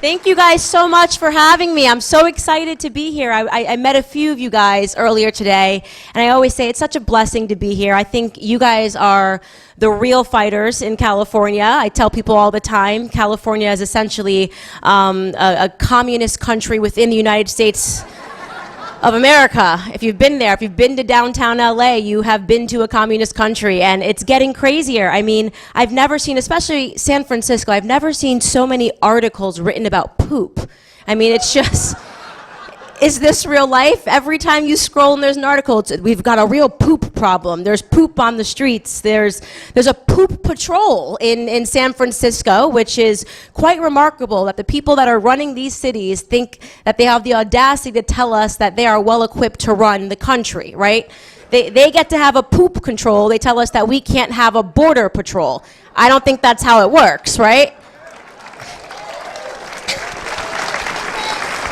Thank you guys so much for having me. I'm so excited to be here. I met a few of you guys earlier today, and I always say it's such a blessing to be here. I think you guys are the real fighters in California. I tell people all the time, California is essentially a communist country within the United States of America. If you've been there, if you've been to downtown LA, you have been to a communist country, and it's getting crazier. I mean, I've never seen, especially San Francisco, I've never seen so many articles written about poop. I mean, it's just, is this real life? Every time you scroll and there's an article, we've got a real poop problem. There's poop on the streets. There's a poop patrol in San Francisco, which is quite remarkable that the people that are running these cities think that they have the audacity to tell us that they are well equipped to run the country, right? They get to have a poop control. They tell us that we can't have a border patrol. I don't think that's how it works, right?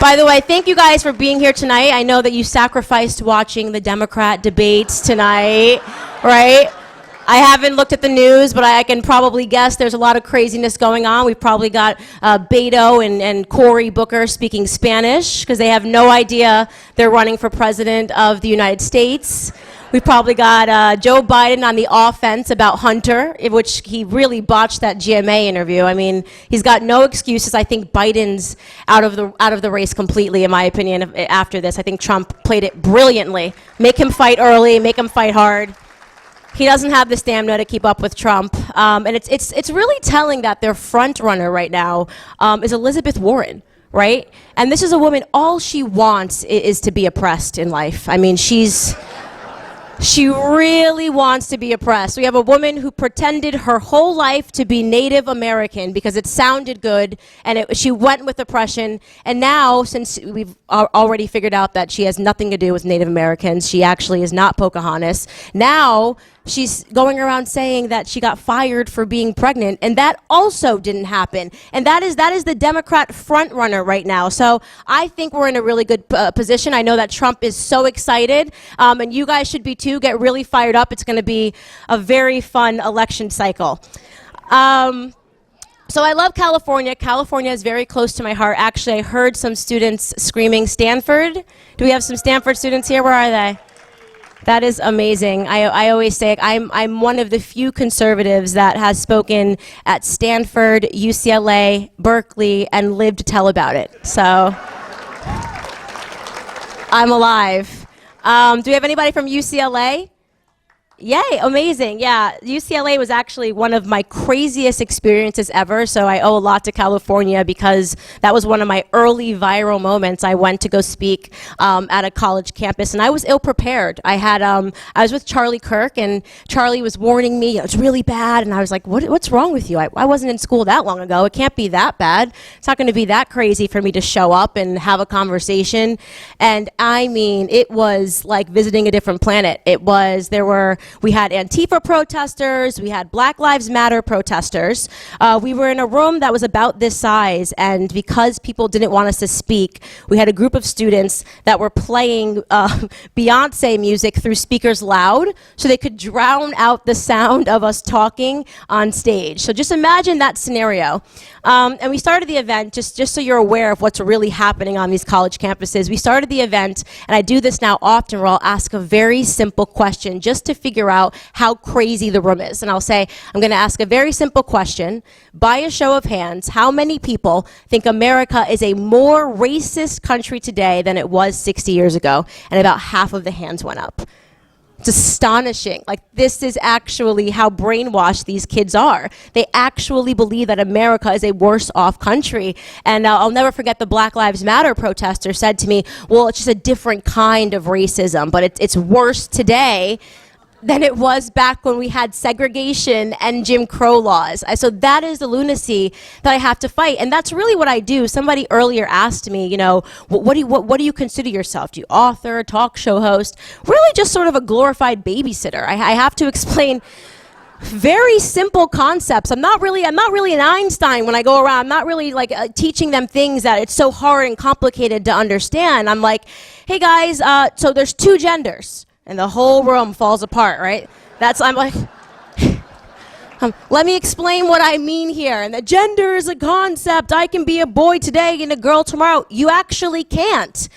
By the way, thank you guys for being here tonight. I know that you sacrificed watching the Democrat debates tonight, right? I haven't looked at the news, but I can probably guess there's a lot of craziness going on. We've probably got Beto and Cory Booker speaking Spanish because they have no idea they're running for president of the United States. We've probably got Joe Biden on the offense about Hunter, in which he really botched that GMA interview. I mean, he's got no excuses. I think Biden's out of the race completely, in my opinion, after this. I think Trump played it brilliantly. Make him fight early, make him fight hard. He doesn't have the stamina to keep up with Trump. And it's really telling that their front runner right now is Elizabeth Warren, right? And this is a woman, all she wants is to be oppressed in life. I mean, she really wants to be oppressed. We have a woman who pretended her whole life to be Native American because it sounded good, and she went with oppression. And now, since we've already figured out that she has nothing to do with Native Americans, she actually is not Pocahontas. Now, she's going around saying that she got fired for being pregnant, and that also didn't happen. And that is the Democrat front runner right now. So I think we're in a really good position. I know that Trump is so excited, and you guys should be too. Get really fired up. It's going to be a very fun election cycle. So I love California. California is very close to my heart. Actually, I heard some students screaming Stanford. Do we have some Stanford students here? Where are they? That is amazing. I always say I'm one of the few conservatives that has spoken at Stanford, UCLA, Berkeley, and lived to tell about it. So I'm alive. Do we have anybody from UCLA? Yay, amazing. Yeah, UCLA was actually one of my craziest experiences ever, so I owe a lot to California because that was one of my early viral moments. I went to go speak at a college campus, and I was ill-prepared. I was with Charlie Kirk, and Charlie was warning me, it's really bad, and I was like, what's wrong with you? I wasn't in school that long ago. It can't be that bad. It's not going to be that crazy for me to show up and have a conversation. And I mean, it was like visiting a different planet. We had Antifa protesters, we had Black Lives Matter protesters. We were in a room that was about this size, and because people didn't want us to speak, we had a group of students that were playing Beyonce music through speakers loud so they could drown out the sound of us talking on stage. So just imagine that scenario. And we started the event, just so you're aware of what's really happening on these college campuses. We started the event, and I do this now often, where I'll ask a very simple question just to figure out how crazy the room is. And I'll say, I'm going to ask a very simple question. By a show of hands, how many people think America is a more racist country today than it was 60 years ago? And about half of the hands went up. It's astonishing. Like, this is actually how brainwashed these kids are. They actually believe that America is a worse off country. And I'll never forget the Black Lives Matter protester said to me, well, it's just a different kind of racism, but it's worse today than it was back when we had segregation and Jim Crow laws. So that is the lunacy that I have to fight, and that's really what I do. Somebody earlier asked me, you know, what do you consider yourself? Do you author, talk show host? Really just sort of a glorified babysitter. I have to explain very simple concepts. I'm not really an Einstein when I go around. I'm not really like teaching them things that it's so hard and complicated to understand. I'm like, hey guys, so there's two genders. And the whole room falls apart, right? I'm like, Let me explain what I mean here. And that gender is a concept. I can be a boy today and a girl tomorrow. You actually can't.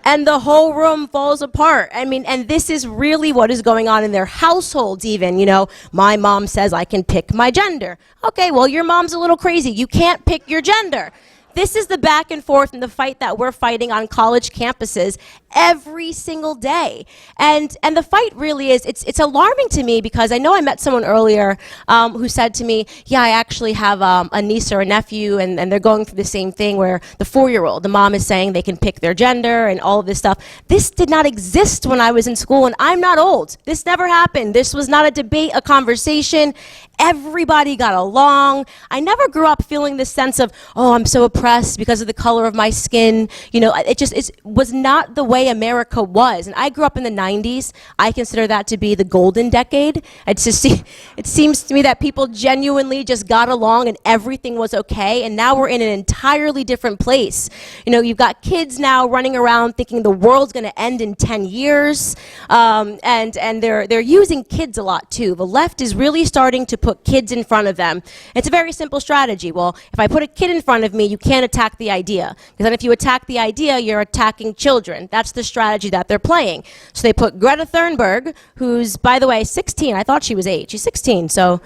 And the whole room falls apart. I mean, and this is really what is going on in their households even. You know, my mom says I can pick my gender. Okay, well, your mom's a little crazy. You can't pick your gender. This is the back and forth and the fight that we're fighting on college campuses every single day. And the fight really is, it's alarming to me because I know I met someone earlier who said to me, yeah, I actually have a niece or a nephew and they're going through the same thing where the 4-year-old, the mom is saying they can pick their gender and all of this stuff. This did not exist when I was in school, and I'm not old. This never happened. This was not a debate, a conversation. Everybody got along. I never grew up feeling this sense of, oh, I'm so oppressed because of the color of my skin. You know, it was not the way America was. And I grew up in the 90s. I consider that to be the golden decade. It seems to me that people genuinely just got along and everything was okay. And now we're in an entirely different place. You know, you've got kids now running around thinking the world's going to end in 10 years. And they're using kids a lot too. The left is really starting to put kids in front of them. It's a very simple strategy. Well, if I put a kid in front of me, you can't attack the idea. Because then if you attack the idea, you're attacking children. That's the strategy that they're playing. So they put Greta Thunberg, who's, by the way, 16. I thought she was 8. She's 16, so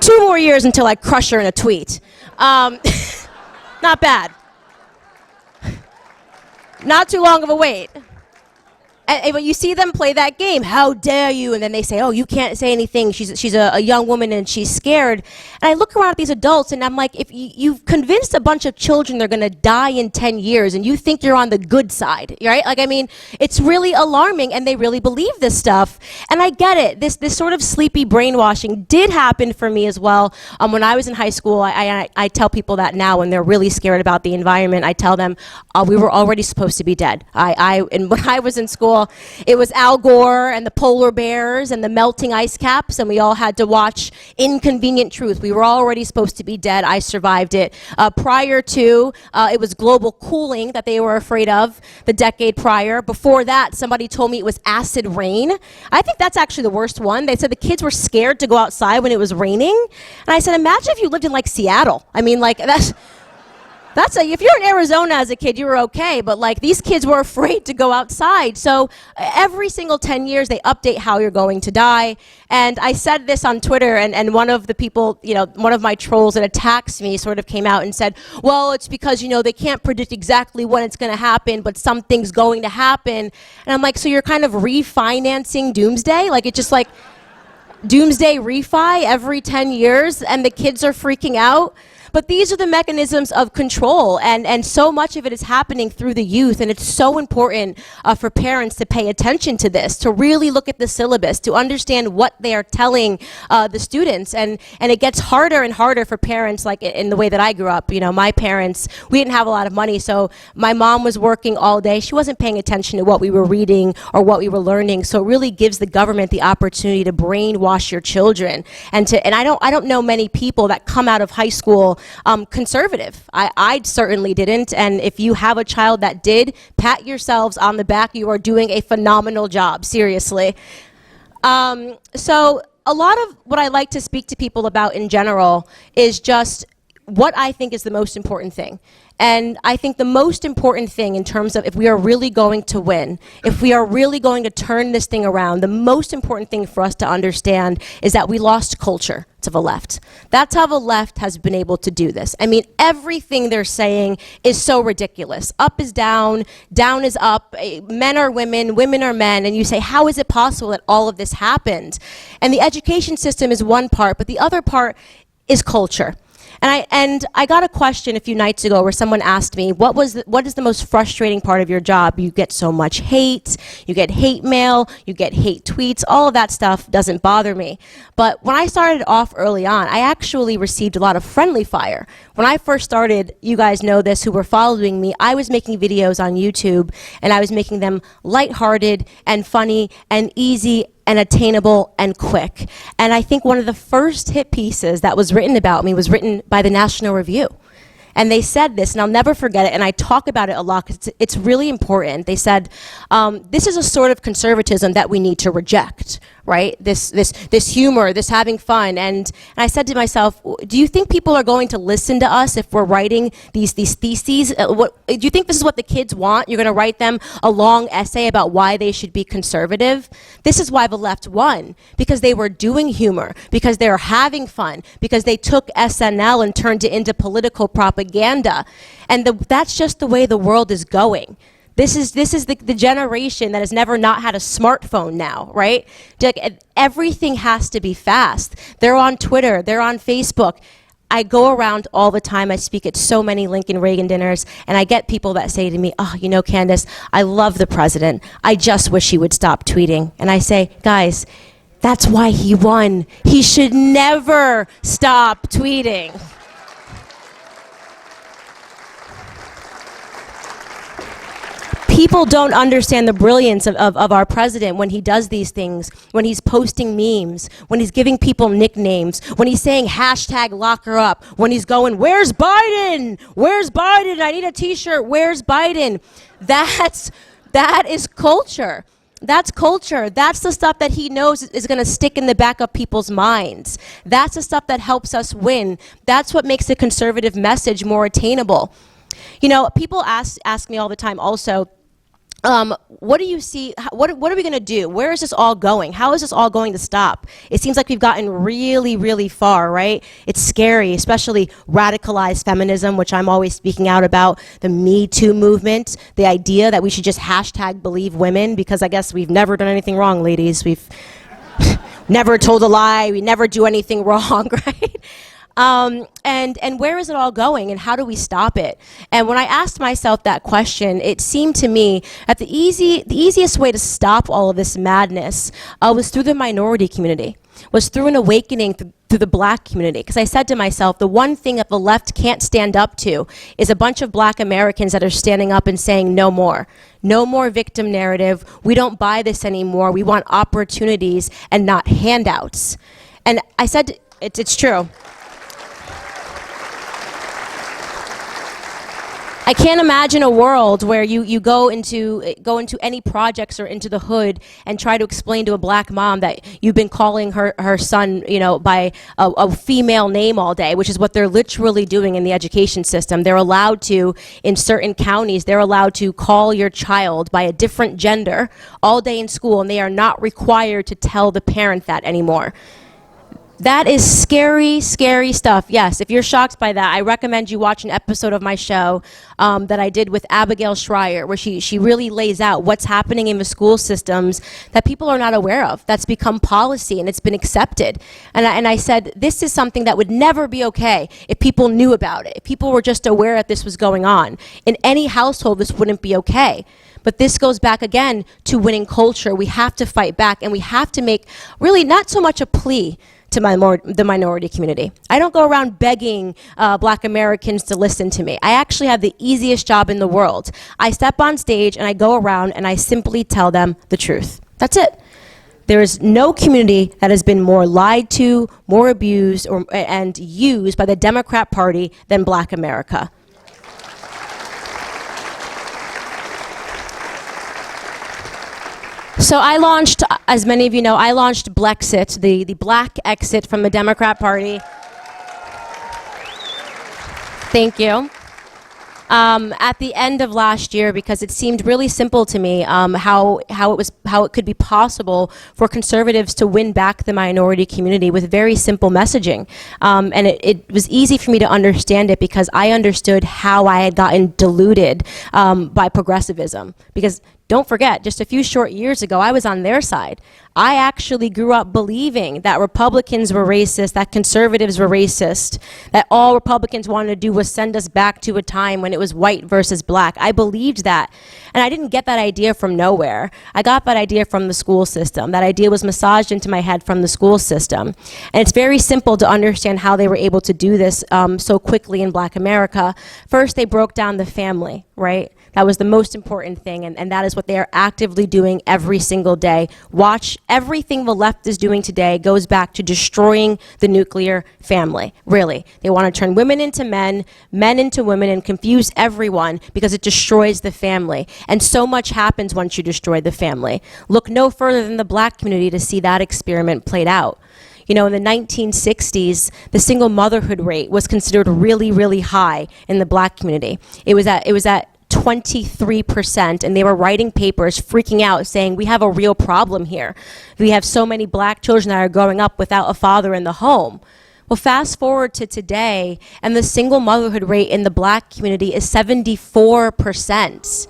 2 more years until I crush her in a tweet. Not bad. Not too long of a wait. And when you see them play that game, how dare you? And then they say, oh, you can't say anything. She's a young woman and she's scared. And I look around at these adults and I'm like, if you've convinced a bunch of children they're going to die in 10 years and you think you're on the good side, right? Like, I mean, it's really alarming and they really believe this stuff. And I get it. This sort of sleepy brainwashing did happen for me as well. When I was in high school, I tell people that now when they're really scared about the environment, I tell them, we were already supposed to be dead. And when I was in school, it was Al Gore and the polar bears and the melting ice caps, and we all had to watch Inconvenient Truth. We were already supposed to be dead. I survived it. Prior to, it was global cooling that they were afraid of the decade prior. Before that, somebody told me it was acid rain. I think that's actually the worst one. They said the kids were scared to go outside when it was raining. And I said, imagine if you lived in like Seattle. I mean, like, if you're in Arizona as a kid, you were okay, but like these kids were afraid to go outside. So every single 10 years, they update how you're going to die. And I said this on Twitter, and one of the people, you know, one of my trolls that attacks me sort of came out and said, well, it's because, you know, they can't predict exactly when it's going to happen, but something's going to happen. And I'm like, so you're kind of refinancing doomsday? Like, it's just like doomsday refi every 10 years, and the kids are freaking out? But these are the mechanisms of control, and so much of it is happening through the youth, and it's so important for parents to pay attention to this, to really look at the syllabus, to understand what they are telling the students, and it gets harder and harder for parents, like in the way that I grew up. You know, my parents, we didn't have a lot of money, so my mom was working all day. She wasn't paying attention to what we were reading or what we were learning, so it really gives the government the opportunity to brainwash your children, and I don't know many people that come out of high school conservative. I certainly didn't, and if you have a child that did, pat yourselves on the back. You are doing a phenomenal job, seriously. So a lot of what I like to speak to people about in general is just what I think is the most important thing. And I think the most important thing in terms of if we are really going to win, if we are really going to turn this thing around, the most important thing for us to understand is that we lost culture to the left. That's how the left has been able to do this. I mean, everything they're saying is so ridiculous. Up is down, down is up, men are women, women are men, and you say, how is it possible that all of this happened? And the education system is one part, but the other part is culture. And I got a question a few nights ago where someone asked me, what is the most frustrating part of your job? You get so much hate, you get hate mail, you get hate tweets, all of that stuff doesn't bother me. But when I started off early on, I actually received a lot of friendly fire. When I first started, you guys know this who were following me, I was making videos on YouTube, and I was making them lighthearted and funny and easy and attainable and quick. And I think one of the first hit pieces that was written about me was written by the National Review. And they said this, and I'll never forget it, and I talk about it a lot because it's really important. They said, this is a sort of conservatism that we need to reject, right? This humor, this having fun. And I said to myself, do you think people are going to listen to us if we're writing these theses? Do you think this is what the kids want? You're going to write them a long essay about why they should be conservative? This is why the left won, because they were doing humor, because they were having fun, because they took SNL and turned it into political propaganda. And that's just the way the world is going. This is the generation that has never not had a smartphone now, right? Everything has to be fast. They're on Twitter, they're on Facebook. I go around all the time, I speak at so many Lincoln Reagan dinners, and I get people that say to me, oh, you know, Candace, I love the president. I just wish he would stop tweeting. And I say, guys, that's why he won. He should never stop tweeting. People don't understand the brilliance of our president when he does these things, when he's posting memes, when he's giving people nicknames, when he's saying hashtag lock her up, when he's going, where's Biden? Where's Biden? I need a t-shirt, where's Biden? That is culture. That's culture. That's the stuff that he knows is going to stick in the back of people's minds. That's the stuff that helps us win. That's what makes the conservative message more attainable. You know, people ask me all the time also, what do you see, what are we going to do? Where is this all going? How is this all going to stop? It seems like we've gotten really, really far, right? It's scary, especially radicalized feminism, which I'm always speaking out about, the Me Too movement, the idea that we should just hashtag believe women, because I guess we've never done anything wrong, ladies. We've never told a lie, we never do anything wrong, right? And where is it all going, and how do we stop it? And when I asked myself that question, it seemed to me that the easiest way to stop all of this madness was through the minority community, was through an awakening through the black community. Because I said to myself, the one thing that the left can't stand up to is a bunch of black Americans that are standing up and saying no more. No more victim narrative. We don't buy this anymore. We want opportunities and not handouts. And I said, it's true. I can't imagine a world where you go into any projects or into the hood and try to explain to a black mom that you've been calling her son, you know, by a female name all day, which is what they're literally doing in the education system. They're allowed to, in certain counties, they're allowed to call your child by a different gender all day in school, and they are not required to tell the parent that anymore. That is scary, scary stuff. Yes, if you're shocked by that, I recommend you watch an episode of my show that I did with Abigail Schreier, where she really lays out what's happening in the school systems that people are not aware of, that's become policy and it's been accepted. And I said, this is something that would never be okay if people knew about it, if people were just aware that this was going on. In any household, this wouldn't be okay. But this goes back again to winning culture. We have to fight back, and we have to make really not so much a plea to the minority community. I don't go around begging black Americans to listen to me. I actually have the easiest job in the world. I step on stage and I go around and I simply tell them the truth. That's it. There is no community that has been more lied to, more abused, and used by the Democrat Party than black America. So I launched, as many of you know, I launched BLEXIT, the black exit from the Democrat Party. Thank you. At the end of last year, because it seemed really simple to me how it could be possible for conservatives to win back the minority community with very simple messaging. And it was easy for me to understand it because I understood how I had gotten deluded by progressivism. Because don't forget, just a few short years ago, I was on their side. I actually grew up believing that Republicans were racist, that conservatives were racist, that all Republicans wanted to do was send us back to a time when it was white versus black. I believed that. And I didn't get that idea from nowhere. I got that idea from the school system. That idea was massaged into my head from the school system. And it's very simple to understand how they were able to do this so quickly in black America. First, they broke down the family, right? That was the most important thing, and that is what they are actively doing every single day. Watch, everything the left is doing today goes back to destroying the nuclear family, really. They want to turn women into men, men into women, and confuse everyone because it destroys the family. And so much happens once you destroy the family. Look no further than the black community to see that experiment played out. You know, in the 1960s, the single motherhood rate was considered really, really high in the black community. It was at 23%, and they were writing papers freaking out saying, we have a real problem here. We have so many black children that are growing up without a father in the home. Well, fast forward to today, and the single motherhood rate in the black community is 74%.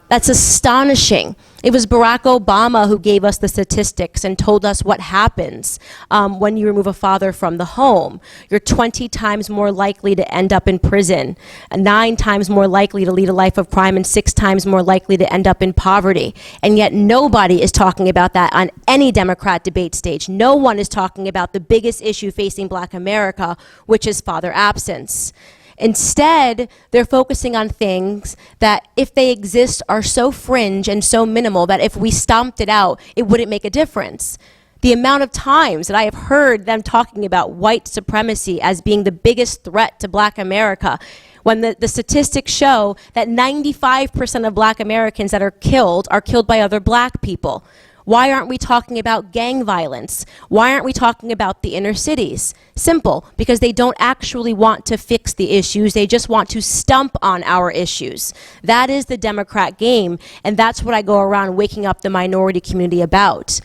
That's astonishing. It was Barack Obama who gave us the statistics and told us what happens when you remove a father from the home. You're 20 times more likely to end up in prison, 9 times more likely to lead a life of crime, and 6 times more likely to end up in poverty. And yet nobody is talking about that on any Democrat debate stage. No one is talking about the biggest issue facing Black America, which is father absence. Instead, they're focusing on things that, if they exist, are so fringe and so minimal that if we stomped it out, it wouldn't make a difference. The amount of times that I have heard them talking about white supremacy as being the biggest threat to Black America, when the statistics show that 95% of Black Americans that are killed by other Black people. Why aren't we talking about gang violence? Why aren't we talking about the inner cities? Simple, because they don't actually want to fix the issues. They just want to stump on our issues. That is the Democrat game, and that's what I go around waking up the minority community about.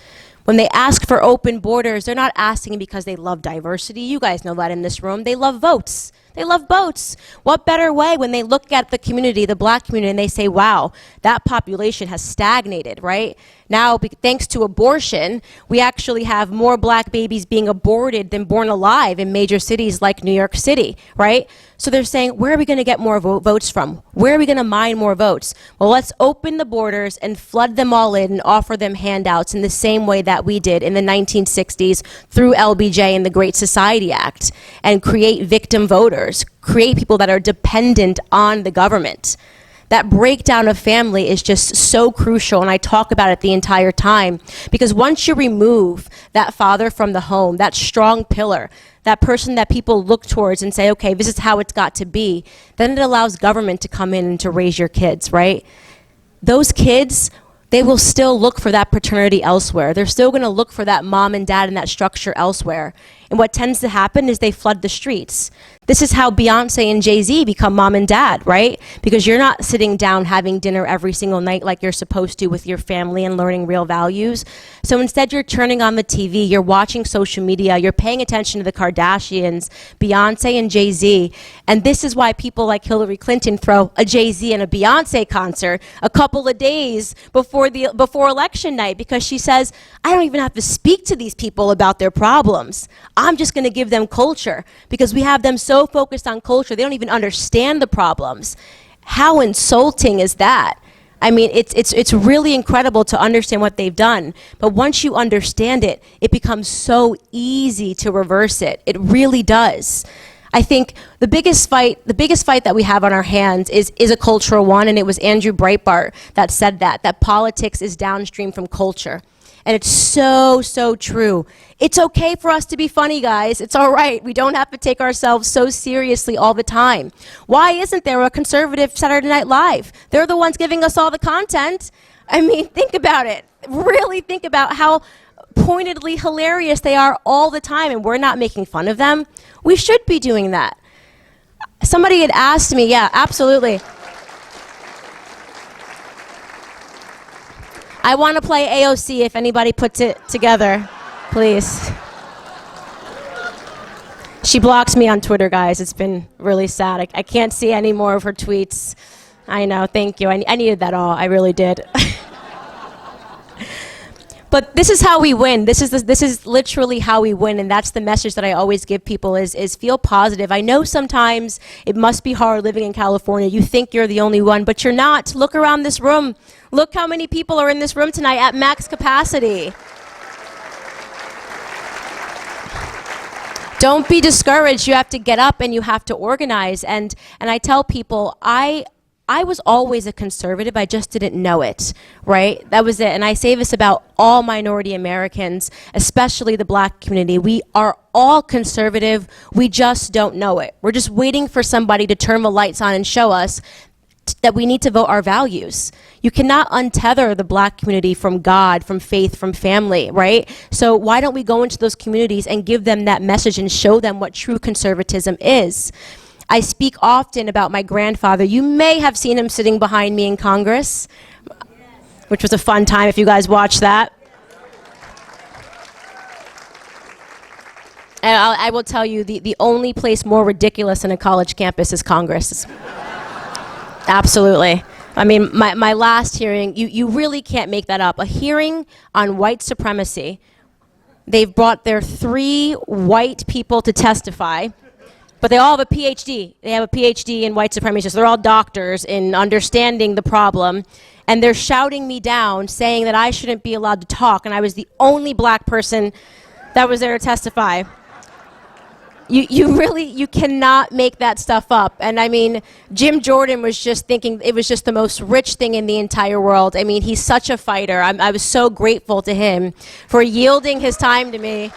When they ask for open borders, they're not asking because they love diversity. You guys know that in this room. They love votes. They love votes. What better way when they look at the community, the Black community, and they say, wow, that population has stagnated, right? Now, thanks to abortion, we actually have more Black babies being aborted than born alive in major cities like New York City, right? So they're saying, where are we going to get more votes from? Where are we going to mine more votes? Well, let's open the borders and flood them all in and offer them handouts in the same way that we did in the 1960s through LBJ and the Great Society Act, and create victim voters, create people that are dependent on the government. That breakdown of family is just so crucial, and I talk about it the entire time, because once you remove that father from the home, that strong pillar, that person that people look towards and say, okay, this is how it's got to be, then it allows government to come in and to raise your kids, right? Those kids, they will still look for that paternity elsewhere. They're still going to look for that mom and dad and that structure elsewhere. And what tends to happen is they flood the streets. This is how Beyonce and Jay-Z become mom and dad, right? Because you're not sitting down having dinner every single night like you're supposed to with your family and learning real values. So instead you're turning on the TV, you're watching social media, you're paying attention to the Kardashians, Beyonce and Jay-Z. And this is why people like Hillary Clinton throw a Jay-Z and a Beyonce concert a couple of days before election night, because she says, I don't even have to speak to these people about their problems. I'm just going to give them culture, because we have them so focused on culture, they don't even understand the problems. How insulting is that? I mean, it's really incredible to understand what they've done. But once you understand it, it becomes so easy to reverse it. It really does. I think the biggest fight that we have on our hands is a cultural one, and it was Andrew Breitbart that said that politics is downstream from culture. And it's so, so true. It's okay for us to be funny, guys. It's all right. We don't have to take ourselves so seriously all the time. Why isn't there a conservative Saturday Night Live? They're the ones giving us all the content. I mean, think about it. Really think about how pointedly hilarious they are all the time, and we're not making fun of them. We should be doing that. Somebody had asked me, yeah, absolutely. I want to play AOC if anybody puts it together, please. She blocks me on Twitter, guys. It's been really sad. I can't see any more of her tweets. I know, thank you. I needed that all, I really did. But this is how we win. This is literally how we win, and that's the message that I always give people is feel positive. I know sometimes it must be hard living in California. You think you're the only one, but you're not. Look around this room. Look how many people are in this room tonight at max capacity. Don't be discouraged. You have to get up and you have to organize. And I tell people, I I was always a conservative, I just didn't know it, right? That was it. And I say this about all minority Americans, especially the black community. We are all conservative, we just don't know it. We're just waiting for somebody to turn the lights on and show us that we need to vote our values. You cannot untether the black community from God, from faith, from family, right? So why don't we go into those communities and give them that message and show them what true conservatism is? I speak often about my grandfather. You may have seen him sitting behind me in Congress, which was a fun time if you guys watched that. And I will tell you, the only place more ridiculous than a college campus is Congress. Absolutely. I mean, my last hearing, you really can't make that up. A hearing on white supremacy. They've brought their 3 white people to testify, but they all have a PhD. They have a PhD in white supremacy, so they're all doctors in understanding the problem. And they're shouting me down, saying that I shouldn't be allowed to talk, and I was the only black person that was there to testify. You cannot make that stuff up. And I mean, Jim Jordan was just thinking it was just the most rich thing in the entire world. I mean, he's such a fighter. I was so grateful to him for yielding his time to me.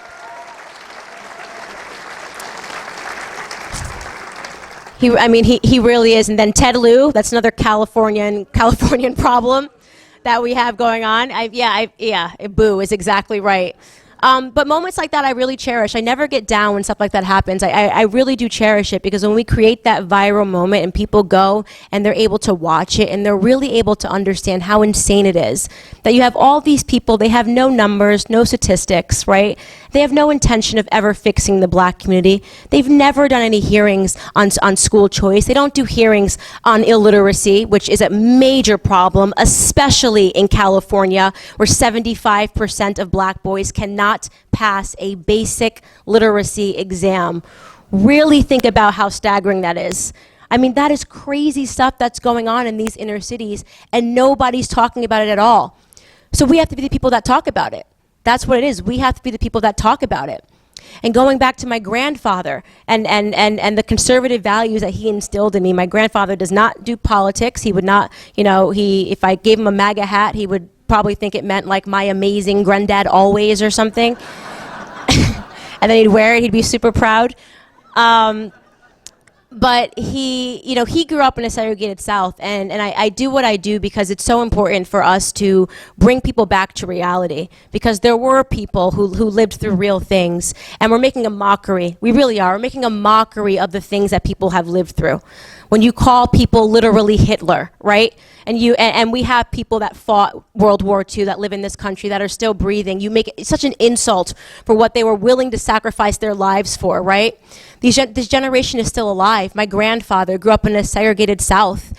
He really is. And then Ted Lieu, that's another Californian problem that we have going on. Boo is exactly right. But moments like that I really cherish. I never get down when stuff like that happens. I really do cherish it, because when we create that viral moment and people go and they're able to watch it and they're really able to understand how insane it is that you have all these people, they have no numbers, no statistics, right? They have no intention of ever fixing the black community. They've never done any hearings on school choice. They don't do hearings on illiteracy, which is a major problem, especially in California, where 75% of black boys cannot pass a basic literacy exam. Really think about how staggering that is. I mean, that is crazy stuff that's going on in these inner cities, and nobody's talking about it at all. So we have to be the people that talk about it. That's what it is. We have to be the people that talk about it. And going back to my grandfather and the conservative values that he instilled in me, my grandfather does not do politics. He would not, if I gave him a MAGA hat, he would probably think it meant like my amazing granddad always or something. And then he'd wear it, he'd be super proud. But he grew up in a segregated South, and I do what I do because it's so important for us to bring people back to reality, because there were people who lived through real things, and we're making a mockery. We really are. We're making a mockery of the things that people have lived through. When you call people literally Hitler, right? And we have people that fought World War II that live in this country that are still breathing. You make it such an insult for what they were willing to sacrifice their lives for, right? This generation is still alive. My grandfather grew up in a segregated South,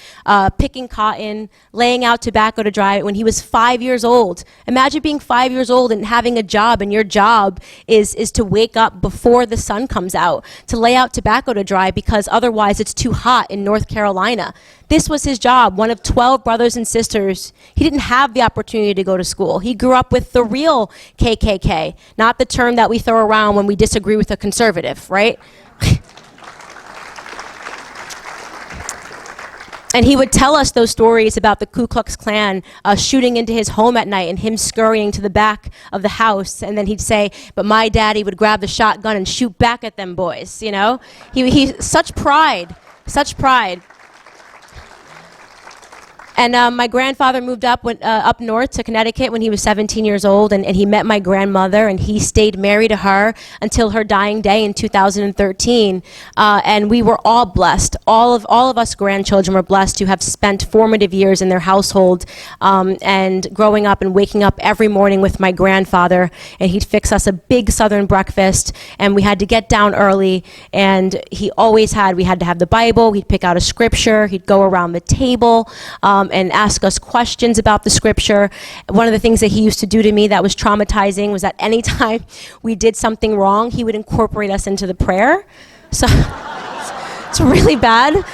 picking cotton, laying out tobacco to dry when he was 5 years old. Imagine being 5 years old and having a job, and your job is to wake up before the sun comes out, to lay out tobacco to dry because otherwise it's too hot in North Carolina. This was his job, one of 12 brothers and sisters. He didn't have the opportunity to go to school. He grew up with the real KKK, not the term that we throw around when we disagree with a conservative, right? And he would tell us those stories about the Ku Klux Klan shooting into his home at night and him scurrying to the back of the house. And then he'd say, but my daddy would grab the shotgun and shoot back at them boys, He such pride, such pride. And my grandfather moved up north to Connecticut when he was 17 years old, and he met my grandmother, and he stayed married to her until her dying day in 2013. And we were all blessed. All of us grandchildren were blessed to have spent formative years in their household, and growing up and waking up every morning with my grandfather, and he'd fix us a big Southern breakfast, and we had to get down early, and we had to have the Bible, he'd pick out a scripture, he'd go around the table, and ask us questions about the scripture. One of the things that he used to do to me that was traumatizing was that anytime we did something wrong, he would incorporate us into the prayer. So it's really bad.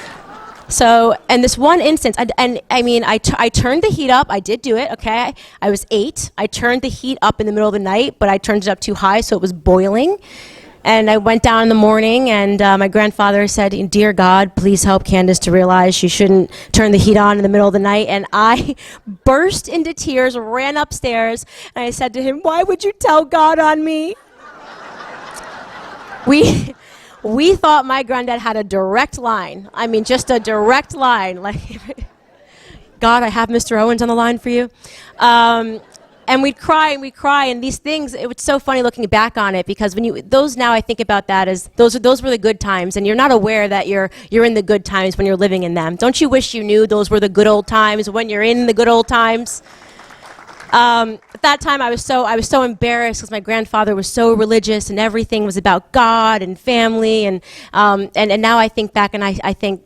So, and this one instance, I turned the heat up. I did do it, okay? I was 8. I turned the heat up in the middle of the night, but I turned it up too high, so it was boiling. And I went down in the morning, and my grandfather said, "Dear God, please help Candace to realize she shouldn't turn the heat on in the middle of the night." And I burst into tears, ran upstairs, and I said to him, "Why would you tell God on me?" We thought my granddad had a direct line. I mean, just a direct line. Like, God, I have Mr. Owens on the line for you. And we'd cry, and these things, it was so funny looking back on it, because those now I think about that as, those were the good times, and you're not aware that you're in the good times when you're living in them. Don't you wish you knew those were the good old times when you're in the good old times? At that time, I was so embarrassed because my grandfather was so religious, and everything was about God and family, and now I think back, and I think,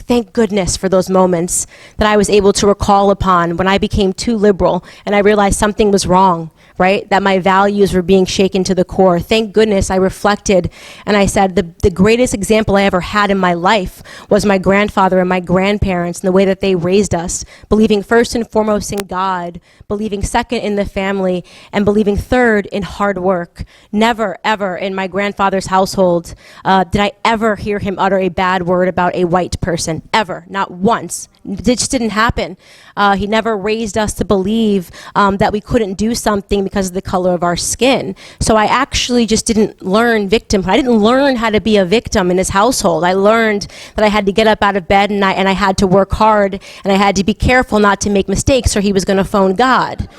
thank goodness for those moments that I was able to recall upon when I became too liberal and I realized something was wrong, right? That my values were being shaken to the core. Thank goodness I reflected and I said the greatest example I ever had in my life was my grandfather and my grandparents and the way that they raised us, believing first and foremost in God, believing second in the family, and believing third in hard work. Never, ever in my grandfather's household did I ever hear him utter a bad word about a white person. Ever. Not once. It just didn't happen. He never raised us to believe that we couldn't do something because of the color of our skin. So I actually just didn't learn victimhood. I didn't learn how to be a victim in his household. I learned that I had to get up out of bed and I had to work hard and I had to be careful not to make mistakes or he was going to phone God.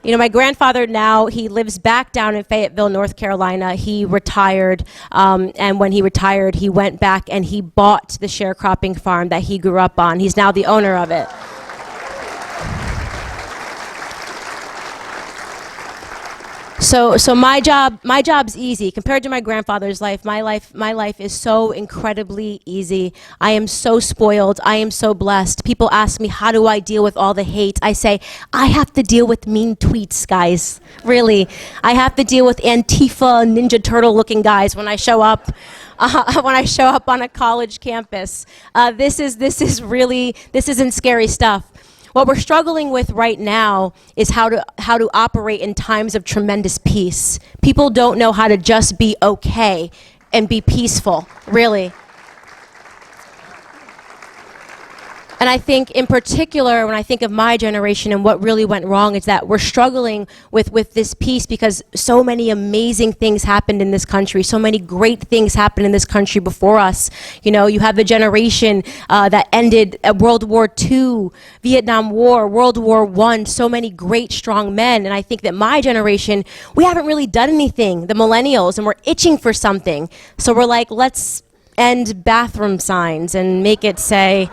You know, my grandfather now, he lives back down in Fayetteville, North Carolina. He retired, and when he retired, he went back and he bought the sharecropping farm that he grew up on. He's now the owner of it. So my job's easy compared to my grandfather's life. My life is so incredibly easy. I am so spoiled. I am so blessed. People ask me, how do I deal with all the hate? I say, I have to deal with mean tweets, guys. Really, I have to deal with Antifa, Ninja Turtle looking guys when I show up. When I show up on a college campus. This isn't scary stuff. What we're struggling with right now is how to operate in times of tremendous peace. People don't know how to just be okay and be peaceful, really. And I think in particular, when I think of my generation and what really went wrong, is that we're struggling with this piece because so many amazing things happened in this country. So many great things happened in this country before us. You know, you have the generation that ended World War II, Vietnam War, World War I, so many great, strong men. And I think that my generation, we haven't really done anything, the millennials, and we're itching for something. So we're like, let's end bathroom signs and make it say,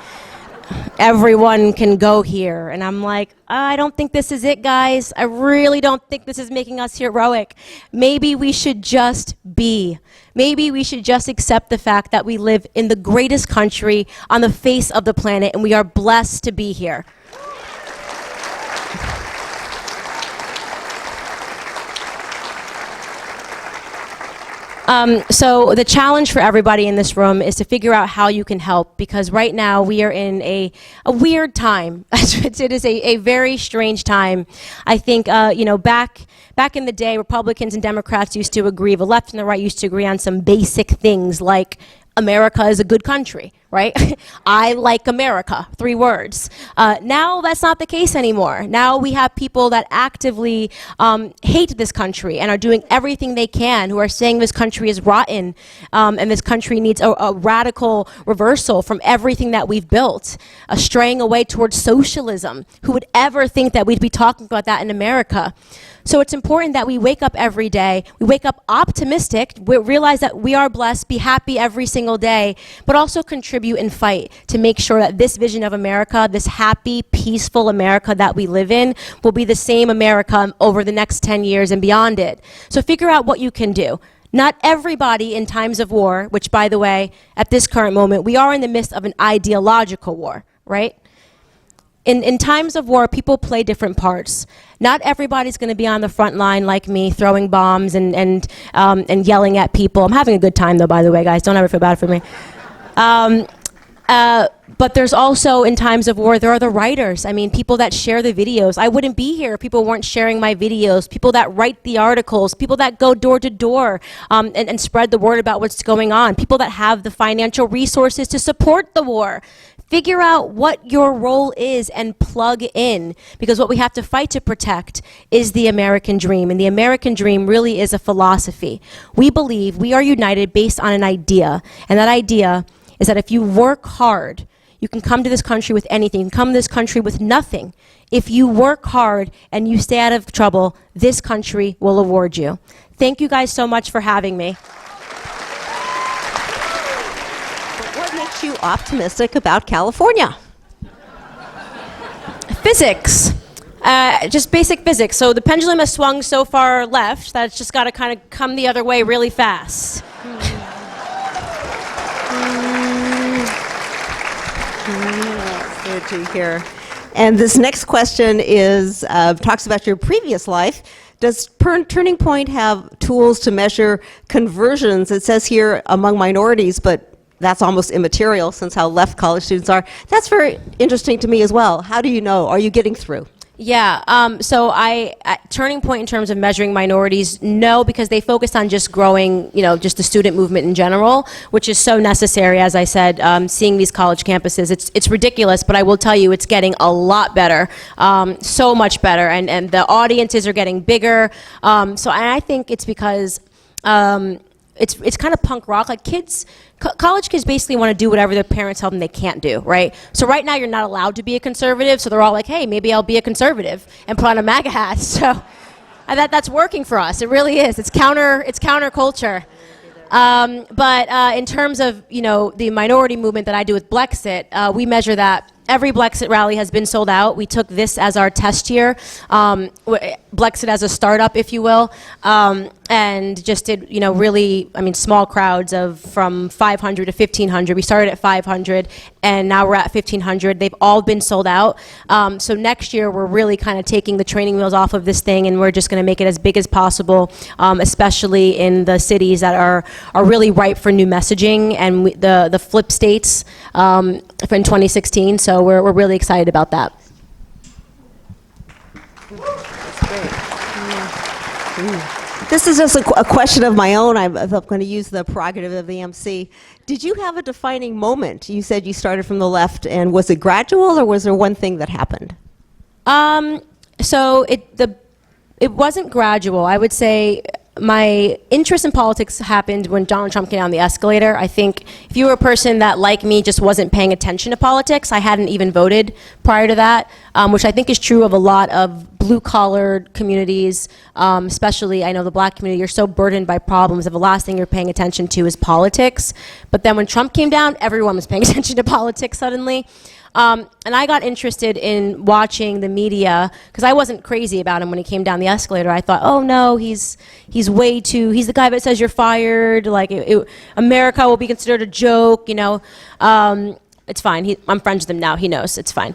everyone can go here. And I'm like, I don't think this is it, guys. I really don't think this is making us heroic. Maybe we should just be. Maybe we should just accept the fact that we live in the greatest country on the face of the planet and we are blessed to be here. So the challenge for everybody in this room is to figure out how you can help, because right now we are in a weird time. It is a very strange time. I think, you know, back in the day, Republicans and Democrats used to agree, the left and the right used to agree on some basic things like America is a good country, right? I like America, 3 words. Now that's not the case anymore. Now we have people that actively hate this country and are doing everything they can, who are saying this country is rotten and this country needs a radical reversal from everything that we've built, straying away towards socialism. Who would ever think that we'd be talking about that in America? So it's important that we wake up every day, we wake up optimistic, we realize that we are blessed, be happy every single day, but also contribute and fight to make sure that this vision of America, this happy, peaceful America that we live in, will be the same America over the next 10 years and beyond it. So figure out what you can do. Not everybody in times of war, which by the way, at this current moment, we are in the midst of an ideological war, right? In times of war, people play different parts. Not everybody's going to be on the front line like me, throwing bombs and yelling at people. I'm having a good time, though, by the way, guys. Don't ever feel bad for me. But there's also, in times of war, there are the writers. I mean, people that share the videos. I wouldn't be here if people weren't sharing my videos, people that write the articles, people that go door to door and spread the word about what's going on, people that have the financial resources to support the war. Figure out what your role is and plug in, because what we have to fight to protect is the American dream, and the American dream really is a philosophy. We believe we are united based on an idea, and that idea is that if you work hard, you can come to this country with anything. You can come to this country with nothing. If you work hard and you stay out of trouble, this country will award you. Thank you guys so much for having me. What makes you optimistic about California? Physics. Just basic physics. So the pendulum has swung so far left that it's just got to kind of come the other way really fast. Good to hear. And this next question is talks about your previous life. Does Turning Point have tools to measure conversions? It says here among minorities, but that's almost immaterial since how left college students are. That's very interesting to me as well. How do you know? Are you getting through? Yeah, so at Turning Point in terms of measuring minorities, no, because they focused on just growing, just the student movement in general, which is so necessary, as I said, seeing these college campuses. It's ridiculous, but I will tell you it's getting a lot better, so much better, and the audiences are getting bigger. So I think it's because it's kind of punk rock. Like college kids basically want to do whatever their parents tell them they can't do, right? So right now you're not allowed to be a conservative, so they're all like, hey, maybe I'll be a conservative and put on a MAGA hat. So that's working for us. It really is. It's counterculture. But in terms of the minority movement that I do with BLEXIT, we measure that. Every BLEXIT rally has been sold out. We took this as our test year, BLEXIT as a startup, if you will, and just did, really, small crowds from 500 to 1,500. We started at 500, and now we're at 1,500. They've all been sold out. So next year, we're really kind of taking the training wheels off of this thing, and we're just going to make it as big as possible, especially in the cities that are really ripe for new messaging, and the flip states in 2016. So we're really excited about that. This is just a question of my own. I'm going to use the prerogative of the MC. Did you have a defining moment? You said you started from the left, and was it gradual, or was there one thing that happened? So it wasn't gradual. I would say my interest in politics happened when Donald Trump came down the escalator. I think if you were a person that, like me, just wasn't paying attention to politics, I hadn't even voted prior to that, which I think is true of a lot of blue-collared communities, especially, I know the black community, you're so burdened by problems that the last thing you're paying attention to is politics. But then when Trump came down, everyone was paying attention to politics suddenly. And I got interested in watching the media because I wasn't crazy about him when he came down the escalator. I thought, oh no, he's way too, he's the guy that says you're fired, like America will be considered a joke, it's fine. I'm friends with him now, he knows, it's fine.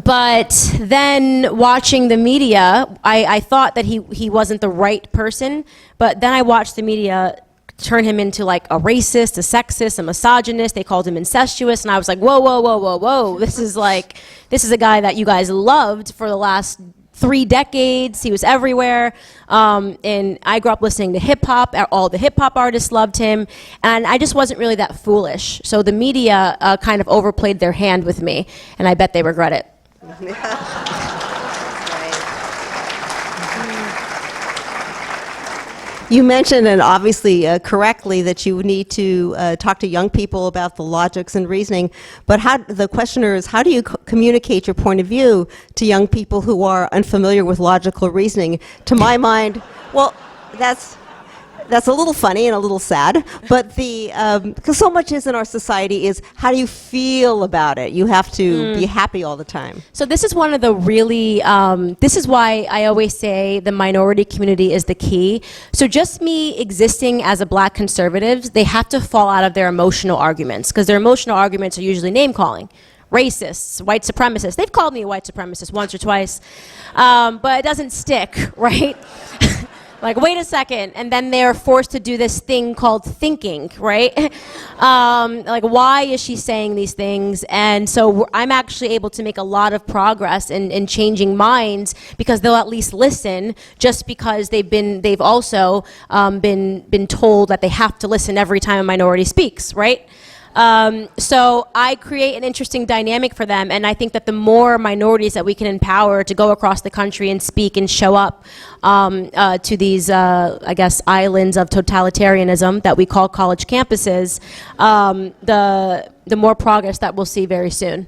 But then watching the media, I thought that he wasn't the right person, but then I watched the media turn him into like a racist, a sexist, a misogynist. They called him incestuous, and I was like, whoa, whoa, whoa, whoa, whoa. This is a guy that you guys loved for the last 3 decades. He was everywhere. And I grew up listening to hip hop. All the hip hop artists loved him, and I just wasn't really that foolish. So the media kind of overplayed their hand with me, and I bet they regret it. You mentioned, and obviously correctly, that you need to talk to young people about the logics and reasoning, but the questioner is, how do you communicate your point of view to young people who are unfamiliar with logical reasoning? To my mind, well, that's a little funny and a little sad, but because so much is in our society is, how do you feel about it? You have to be happy all the time. So this is one of the really, this is why I always say the minority community is the key. So just me existing as a black conservative, they have to fall out of their emotional arguments, because their emotional arguments are usually name calling. Racists, white supremacists. They've called me a white supremacist once or twice, but it doesn't stick, right? Like, wait a second, and then they're forced to do this thing called thinking, right? Like, why is she saying these things? And so I'm actually able to make a lot of progress in changing minds, because they'll at least listen, just because they've also been told that they have to listen every time a minority speaks, right? So I create an interesting dynamic for them, and I think that the more minorities that we can empower to go across the country and speak and show up to these, I guess, islands of totalitarianism that we call college campuses, the more progress that we'll see very soon.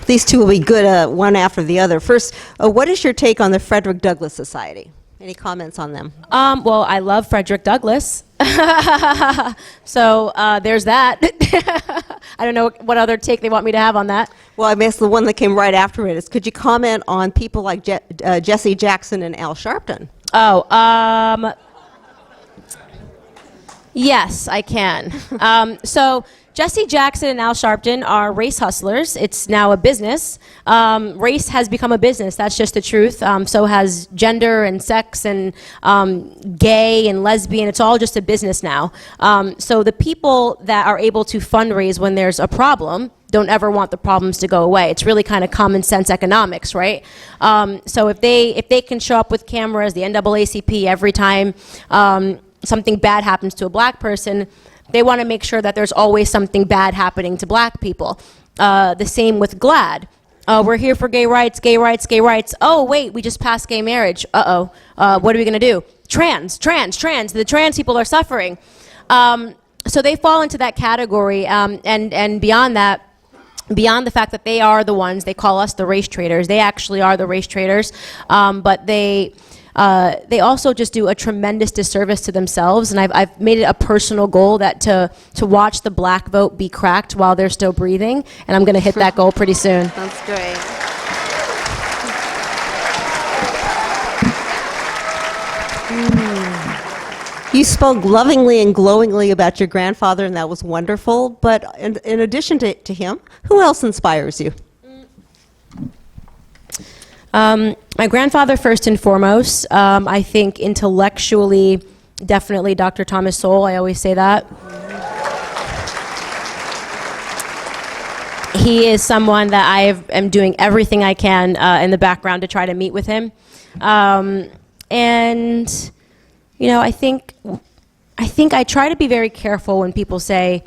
These two will be good, one after the other. First, what is your take on the Frederick Douglass Society? Any comments on them? Well, I love Frederick Douglass. So there's that. I don't know what other take they want me to have on that. Well, I guess the one that came right after it is, could you comment on people like Jesse Jackson and Al Sharpton? Oh, yes, I can. So Jesse Jackson and Al Sharpton are race hustlers. It's now a business. Race has become a business. That's just the truth. So has gender and sex and gay and lesbian. It's all just a business now. So the people that are able to fundraise when there's a problem don't ever want the problems to go away. It's really kind of common sense economics, right? So if they can show up with cameras, the NAACP, every time something bad happens to a black person, they want to make sure that there's always something bad happening to black people. The same with GLAAD. We're here for gay rights, gay rights, gay rights. Oh, wait, we just passed gay marriage. Uh-oh. What are we going to do? Trans. The trans people are suffering. So they fall into that category. And beyond that, beyond the fact that they are the ones, they call us the race traders. They actually are the race traders. But they also just do a tremendous disservice to themselves, and I've made it a personal goal that to watch the black vote be cracked while they're still breathing, and I'm going to hit that goal pretty soon. That's great. You spoke lovingly and glowingly about your grandfather, and that was wonderful, but in addition to him, who else inspires you? My grandfather, first and foremost. I think intellectually, definitely Dr. Thomas Sowell. I always say that. He is someone that I am doing everything I can in the background to try to meet with him. And, you know, I think I try to be very careful when people say,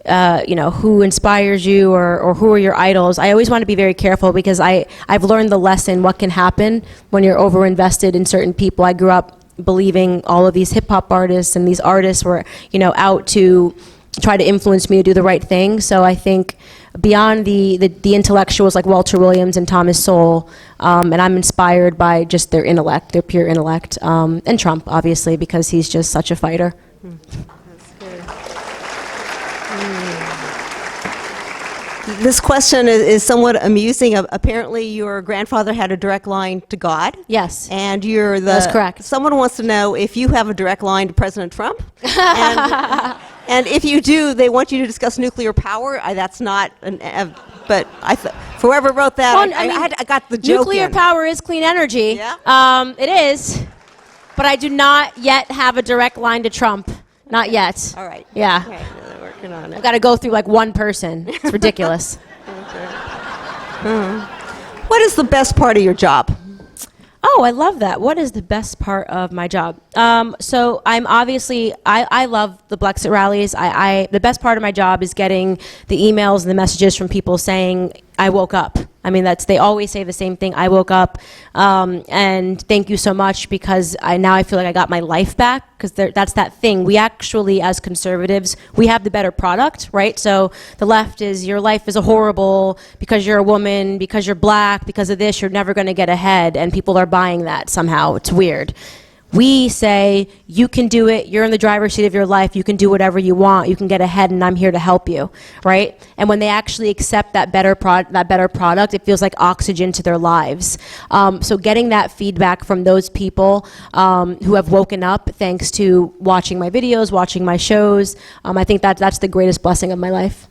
you know, who inspires you or who are your idols. I always want to be very careful, because I've learned the lesson what can happen when you're overinvested in certain people. I grew up believing all of these hip hop artists and these artists were, you know, out to try to influence me to do the right thing. So I think beyond the intellectuals like Walter Williams and Thomas Sowell, and I'm inspired by just their intellect, their pure intellect, and Trump, obviously, because he's just such a fighter. This question is somewhat amusing. Apparently, your grandfather had a direct line to God. Yes. And you're the... That's correct. Someone wants to know if you have a direct line to President Trump. And if you do, they want you to discuss nuclear power. That's not... but whoever wrote that, Well, I got the joke nuclear in. power is clean energy. Yeah? It is. But I do not yet have a direct line to Trump. Not yet. All right. Yeah. Okay. They're working on it. I've got to go through like one person. It's ridiculous. What is the best part of your job? Oh, I love that. What is the best part of my job? So I'm obviously, I love the BLEXIT rallies. The best part of my job is getting the emails and the messages from people saying, I woke up. I mean, they always say the same thing. I woke up, and thank you so much, because now I feel like I got my life back, because that's that thing. We actually, as conservatives, we have the better product, right? So the left is, your life is horrible because you're a woman, because you're black, because of this, you're never going to get ahead, and people are buying that somehow. It's weird. We say, you can do it, you're in the driver's seat of your life, you can do whatever you want, you can get ahead, and I'm here to help you, right? And when they actually accept that better product, it feels like oxygen to their lives. So getting that feedback from those people who have woken up thanks to watching my videos, watching my shows, I think that's the greatest blessing of my life.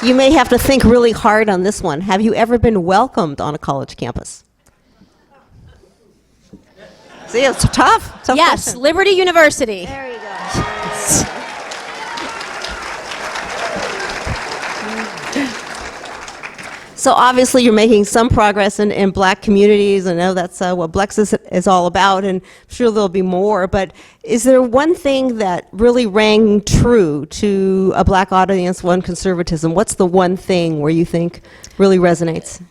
You may have to think really hard on this one. Have you ever been welcomed on a college campus? See, it's tough. Yes, question. Liberty University. There you go. So obviously you're making some progress in black communities. I know that's what BLEXIT is all about, and I'm sure there'll be more. But is there one thing that really rang true to a black audience, one conservatism? What's the one thing where you think really resonates?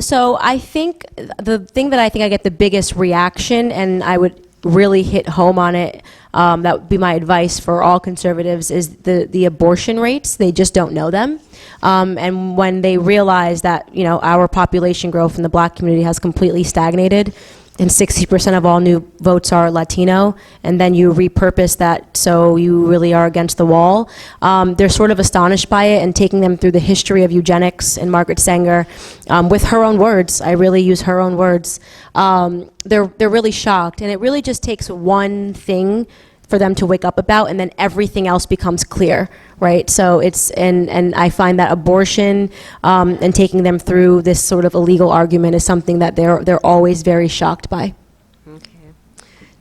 So I think the thing that I think I get the biggest reaction, and I would really hit home on it, that would be my advice for all conservatives, is the abortion rates. They just don't know them. And when they realize that, you know, our population growth in the black community has completely stagnated, and 60% of all new votes are Latino, and then you repurpose that so you really are against the wall, they're sort of astonished by it, and taking them through the history of eugenics and Margaret Sanger, with her own words, I really use her own words, they're really shocked, and it really just takes one thing for them to wake up about, and then everything else becomes clear, right? So it's, and I find that abortion and taking them through this sort of illegal argument is something that they're always very shocked by. Okay.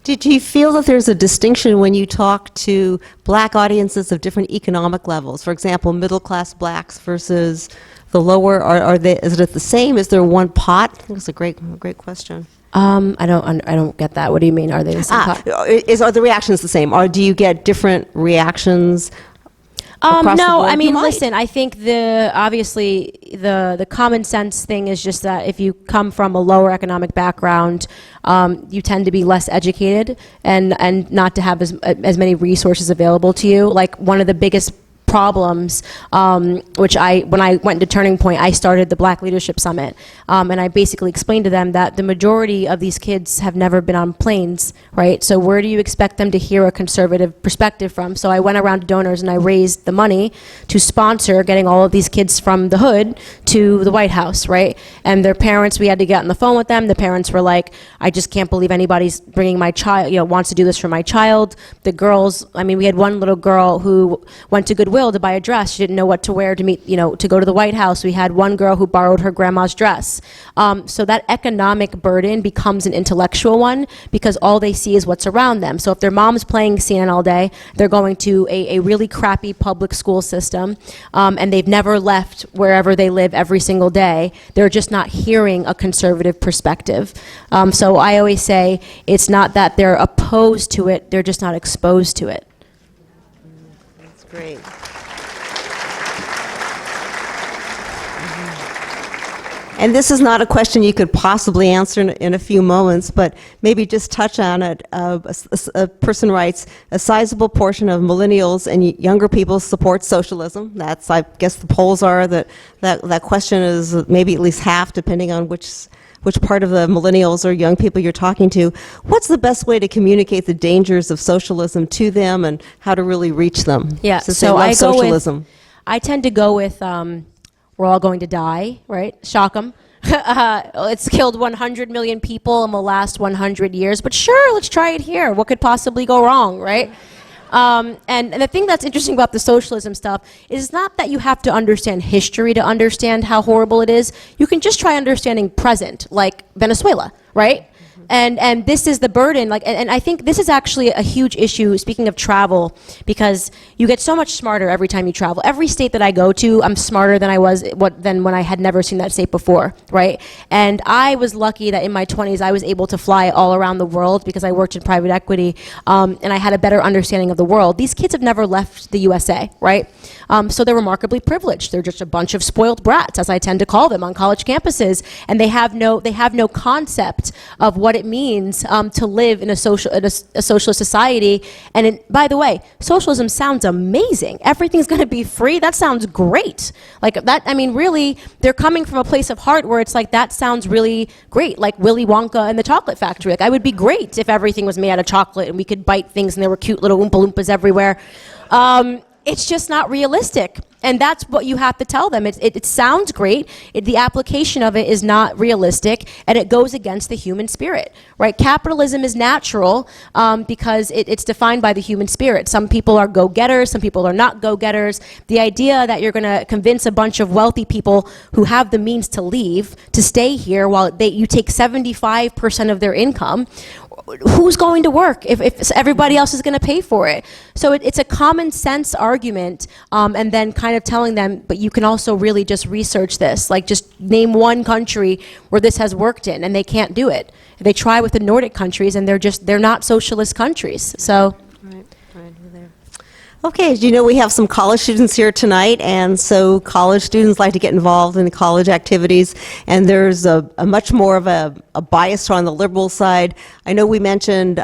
Did you feel that there's a distinction when you talk to black audiences of different economic levels? For example, middle-class blacks versus the lower, is it the same? Is there one pot? I think it's a great question. I don't get that. What do you mean? Are they the same? Are the reactions the same, or do you get different reactions? No, I mean, listen, I think obviously the common sense thing is just that if you come from a lower economic background, you tend to be less educated and not to have as many resources available to you. Like one of the biggest problems, which when I went to Turning Point, I started the Black Leadership Summit, and I basically explained to them that the majority of these kids have never been on planes, right? So where do you expect them to hear a conservative perspective from? So I went around to donors and I raised the money to sponsor getting all of these kids from the hood to the White House, right? And their parents, we had to get on the phone with them. The parents were like, I just can't believe anybody's bringing my child, wants to do this for my child. The girls, I mean, we had one little girl who went to Goodwill to buy a dress. She didn't know what to wear to meet, to go to the White House. We had one girl who borrowed her grandma's dress. So that economic burden becomes an intellectual one because all they see is what's around them. So if their mom's playing CNN all day, they're going to a really crappy public school system, and they've never left wherever they live every single day. They're just not hearing a conservative perspective. So I always say it's not that they're opposed to it, they're just not exposed to it. That's great. And this is not a question you could possibly answer in a few moments, but maybe just touch on it. A person writes, a sizable portion of millennials and younger people support socialism. That's, I guess the polls are that question is maybe at least half, depending on which part of the millennials or young people you're talking to. What's the best way to communicate the dangers of socialism to them and how to really reach them? Yeah, Since so they love I go socialism. I tend to go with, we're all going to die, right? Shock 'em. It's killed 100 million people and will last 100 years, but sure, let's try it here. What could possibly go wrong, right? And the thing that's interesting about the socialism stuff is not that you have to understand history to understand how horrible it is. You can just try understanding present, like Venezuela, right? And this is the burden, and I think this is actually a huge issue, speaking of travel, because you get so much smarter every time you travel. Every state that I go to, I'm smarter than I was than when I had never seen that state before, right? And I was lucky that in my 20s I was able to fly all around the world because I worked in private equity, and I had a better understanding of the world. These kids have never left the USA, right? So they're remarkably privileged. They're just a bunch of spoiled brats, as I tend to call them, on college campuses, and they have no concept of what it means to live in a socialist society. And by the way, socialism sounds amazing. Everything's going to be free. That sounds great. Like that. I mean, really, they're coming from a place of heart where it's like that sounds really great. Like Willy Wonka and the Chocolate Factory. Like I would be great if everything was made out of chocolate and we could bite things and there were cute little Oompa Loompas everywhere. it's just not realistic. And that's what you have to tell them. It sounds great. The application of it is not realistic, and it goes against the human spirit, right? Capitalism is natural because it's defined by the human spirit. Some people are go-getters, some people are not go-getters. The idea that you're going to convince a bunch of wealthy people who have the means to leave to stay here while you take 75% of their income, who's going to work if everybody else is going to pay for it? So it's a common sense argument, and then kind of telling them, but you can also really just research this. Like, just name one country where this has worked in, and they can't do it. They try with the Nordic countries, and they're not socialist countries. So. Okay, as you know, we have some college students here tonight, and so college students like to get involved in college activities, and there's a much more of a bias on the liberal side. I know we mentioned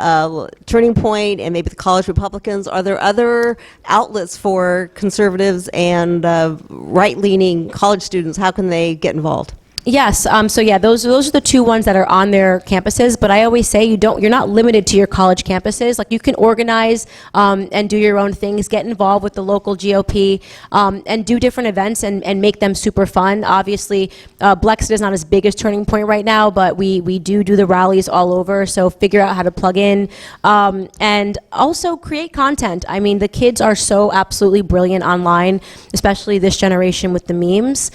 Turning Point and maybe the college Republicans. Are there other outlets for conservatives and right-leaning college students? How can they get involved? Yes. So yeah, those are the two ones that are on their campuses. But I always say you're not limited to your college campuses. Like, you can organize and do your own things, get involved with the local GOP, and do different events and make them super fun. Obviously, BLEXIT is not as big as Turning Point right now, but we do the rallies all over. So figure out how to plug in, and also create content. I mean, the kids are so absolutely brilliant online, especially this generation with the memes.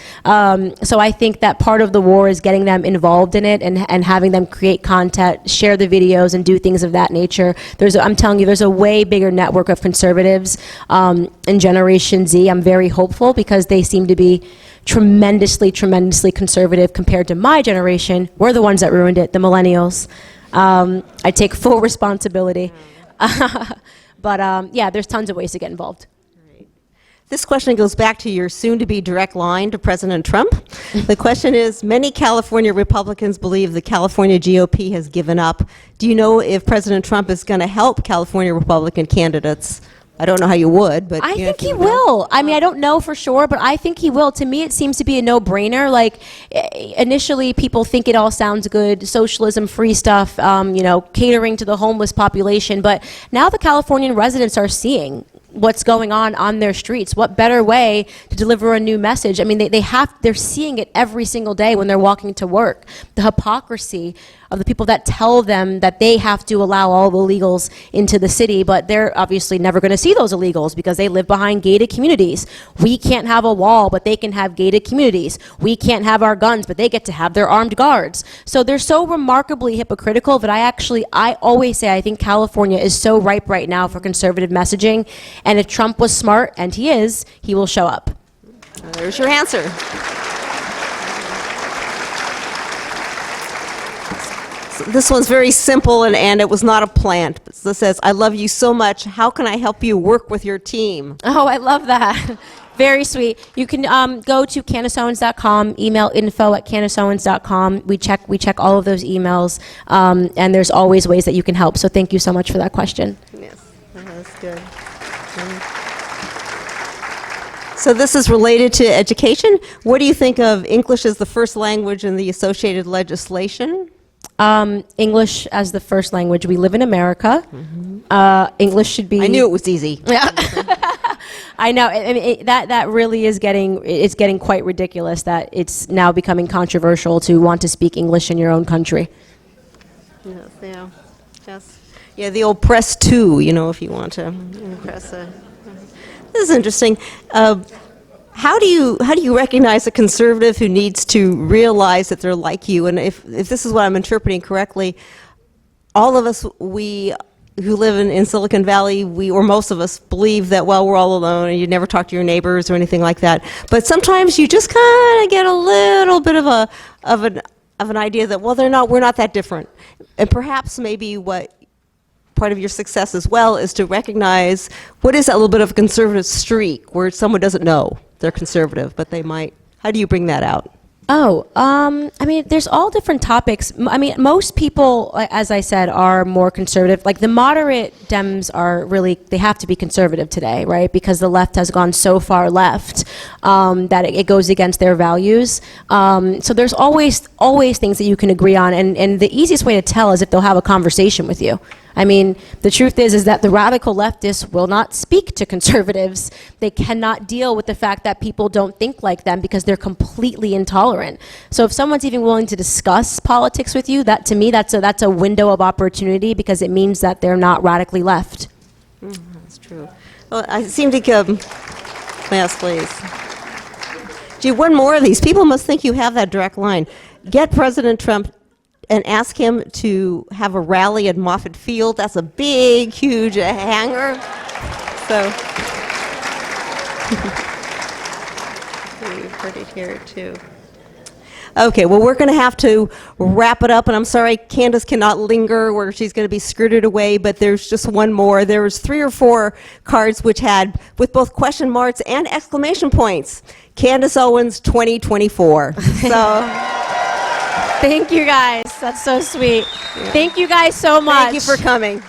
So I think that part of the war is getting them involved in it and having them create content, share the videos, and do things of that nature. I'm telling you, there's a way bigger network of conservatives in Generation Z. I'm very hopeful because they seem to be tremendously conservative compared to my generation. We're the ones that ruined it, the millennials. I take full responsibility. But yeah, there's tons of ways to get involved. This question goes back to your soon-to-be direct line to President Trump. The question is, many California Republicans believe the California GOP has given up. Do you know if President Trump is going to help California Republican candidates? I don't know how you would, but... I think he will. I mean, I don't know for sure, but I think he will. To me, it seems to be a no-brainer. Like, initially, people think it all sounds good, socialism, free stuff, catering to the homeless population. But now the Californian residents are seeing what's going on their streets. What better way to deliver a new message? I mean, they're seeing it every single day when they're walking to work. The hypocrisy of the people that tell them that they have to allow all the illegals into the city, but they're obviously never going to see those illegals because they live behind gated communities. We can't have a wall, but they can have gated communities. We can't have our guns, but they get to have their armed guards. So they're so remarkably hypocritical that I always say I think California is so ripe right now for conservative messaging, and if Trump was smart, and he is, he will show up. There's your answer. This one's very simple, and it was not a plant. This says, I love you so much. How can I help you work with your team? Oh, I love that. Very sweet. You can go to CandaceOwens.com, email info@CandaceOwens.com. We check all of those emails, and there's always ways that you can help. So thank you so much for that question. Yes, that's good. So this is related to education. What do you think of English as the first language in the associated legislation? English as the first language. We live in America. English should be... I knew it was easy. Yeah. I know. I mean, that really is getting quite ridiculous that it's now becoming controversial to want to speak English in your own country. Yeah, the old press 2, if you want to press a... This is interesting. How do you recognize a conservative who needs to realize that they're like you? And if this is what I'm interpreting correctly, all of us, we who live in Silicon Valley, or most of us, believe that, well, we're all alone and you never talk to your neighbors or anything like that. But sometimes you just kind of get a little bit of an idea that, well, we're not that different. And perhaps maybe what part of your success as well is to recognize what is that little bit of a conservative streak where someone doesn't know they're conservative, but they might. How do you bring that out? Oh, I mean, there's all different topics. I mean, most people, as I said, are more conservative. Like, the moderate Dems are really, they have to be conservative today, right? Because the left has gone so far left that it goes against their values. So there's always things that you can agree on. And the easiest way to tell is if they'll have a conversation with you. I mean, the truth is that the radical leftists will not speak to conservatives. They cannot deal with the fact that people don't think like them because they're completely intolerant. So if someone's even willing to discuss politics with you, that to me, that's a window of opportunity, because it means that they're not radically left. That's true. Well, I seem to yes, please. Gee, one more of these. People must think you have that direct line. Get President Trump and ask him to have a rally at Moffett Field. That's a big, huge hangar. So, you've heard it here too. Okay, well, we're going to have to wrap it up, and I'm sorry Candace cannot linger, where she's going to be skirted away, but there's just one more. There was 3 or 4 cards with both question marks and exclamation points. Candace Owens 2024. So, Thank you guys. That's so sweet. Thank you guys so much. thank you for coming.